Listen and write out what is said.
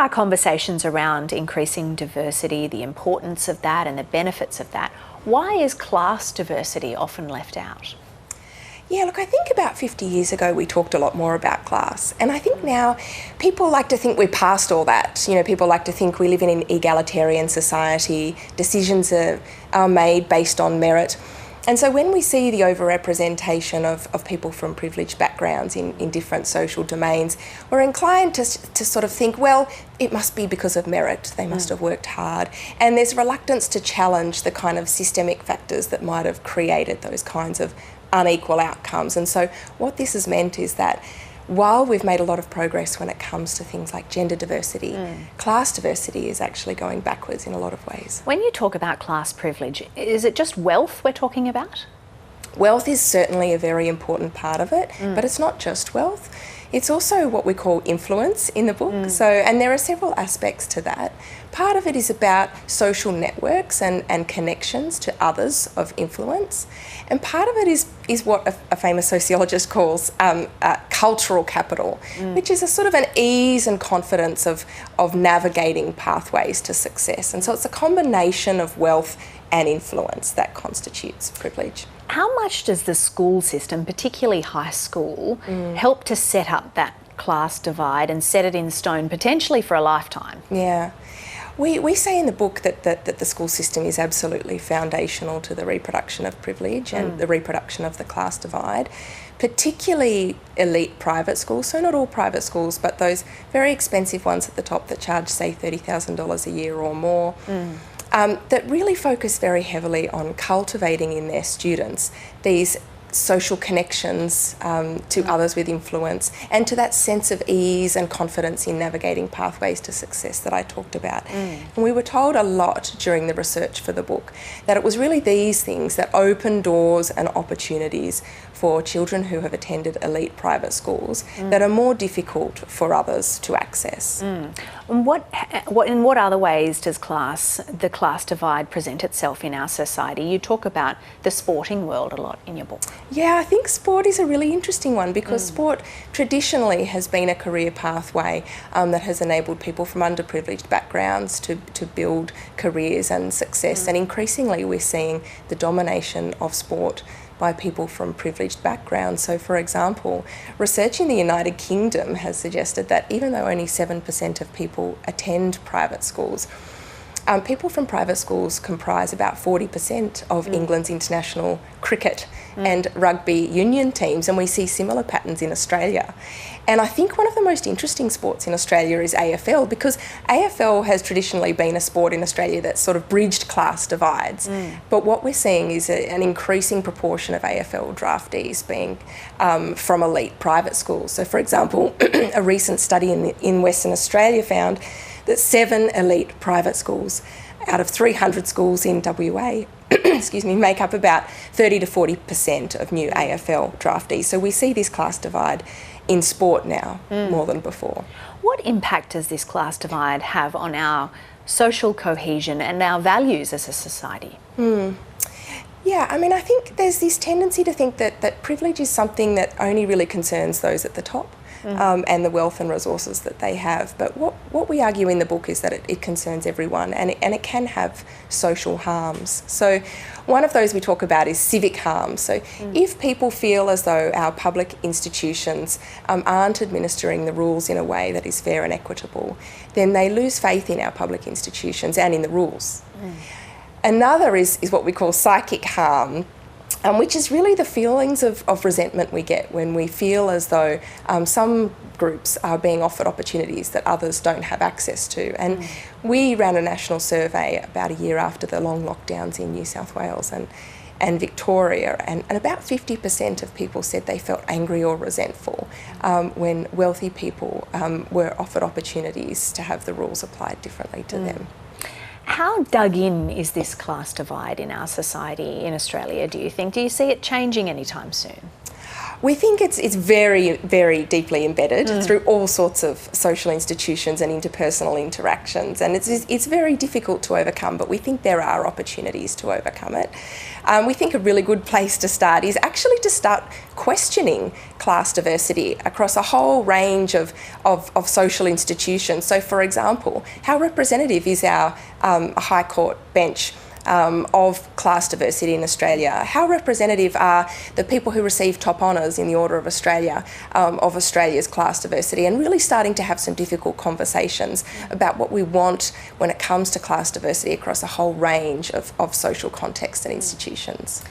are conversations around increasing diversity, the importance of that and the benefits of that, why is class diversity often left out? Yeah, look, I think about 50 years ago we talked a lot more about class, and I think now people like to think we're past all that. You know, people like to think we live in an egalitarian society, decisions are made based on merit. And so when we see the overrepresentation of people from privileged backgrounds in different social domains, we're inclined to sort of think, well, it must be because of merit, they must have worked hard. And there's reluctance to challenge the kind of systemic factors that might have created those kinds of unequal outcomes. And so what this has meant is that while we've made a lot of progress when it comes to things like gender diversity, class diversity is actually going backwards in a lot of ways. When you talk about class privilege, is it just wealth we're talking about? Wealth is certainly a very important part of it, but it's not just wealth. It's also what we call influence in the book. And there are several aspects to that. Part of it is about social networks and connections to others of influence. And part of it is what a famous sociologist calls cultural capital, which is a sort of an ease and confidence of navigating pathways to success. And so it's a combination of wealth and influence that constitutes privilege. How much does the school system, particularly high school, help to set up that class divide and set it in stone, potentially for a lifetime? Yeah. We say in the book that the school system is absolutely foundational to the reproduction of privilege and the reproduction of the class divide, particularly elite private schools, so not all private schools, but those very expensive ones at the top that charge, say, $30,000 a year or more. That really focus very heavily on cultivating in their students these social connections to others with influence and to that sense of ease and confidence in navigating pathways to success that I talked about. And we were told a lot during the research for the book that it was really these things that open doors and opportunities for children who have attended elite private schools that are more difficult for others to access. And in what other ways does the class divide present itself in our society? You talk about the sporting world a lot in your book. Yeah, I think sport is a really interesting one because sport traditionally has been a career pathway that has enabled people from underprivileged backgrounds to build careers and success. And increasingly we're seeing the domination of sport by people from privileged backgrounds. So, for example, research in the United Kingdom has suggested that even though only 7% of people attend private schools, people from private schools comprise about 40% of England's international cricket and rugby union teams, and we see similar patterns in Australia. And I think one of the most interesting sports in Australia is AFL, because AFL has traditionally been a sport in Australia that's sort of bridged class divides. But what we're seeing is an increasing proportion of AFL draftees being from elite private schools. So, for example, a recent study in Western Australia found that 7 elite private schools out of 300 schools in WA make up about 30 to 40% of new AFL draftees. So we see this class divide in sport now more than before. What impact does this class divide have on our social cohesion and our values as a society? Yeah, I mean, I think there's this tendency to think that privilege is something that only really concerns those at the top. And the wealth and resources that they have. But what we argue in the book is that it concerns everyone and it can have social harms. So one of those we talk about is civic harm. So if people feel as though our public institutions aren't administering the rules in a way that is fair and equitable, then they lose faith in our public institutions and in the rules. Another is what we call psychic harm, which is really the feelings of resentment we get when we feel as though some groups are being offered opportunities that others don't have access to. And we ran a national survey about a year after the long lockdowns in New South Wales and Victoria, and about 50% of people said they felt angry or resentful when wealthy people were offered opportunities to have the rules applied differently to them. How dug in is this class divide in our society in Australia, do you think? Do you see it changing anytime soon? We think it's very, very deeply embedded through all sorts of social institutions and interpersonal interactions, and it's very difficult to overcome, but we think there are opportunities to overcome it. We think a really good place to start is actually to start questioning class diversity across a whole range of social institutions. So, for example, how representative is our High Court bench of class diversity in Australia? How representative are the people who receive top honours in the Order of Australia of Australia's class diversity? And really starting to have some difficult conversations about what we want when it comes to class diversity across a whole range of social contexts and institutions.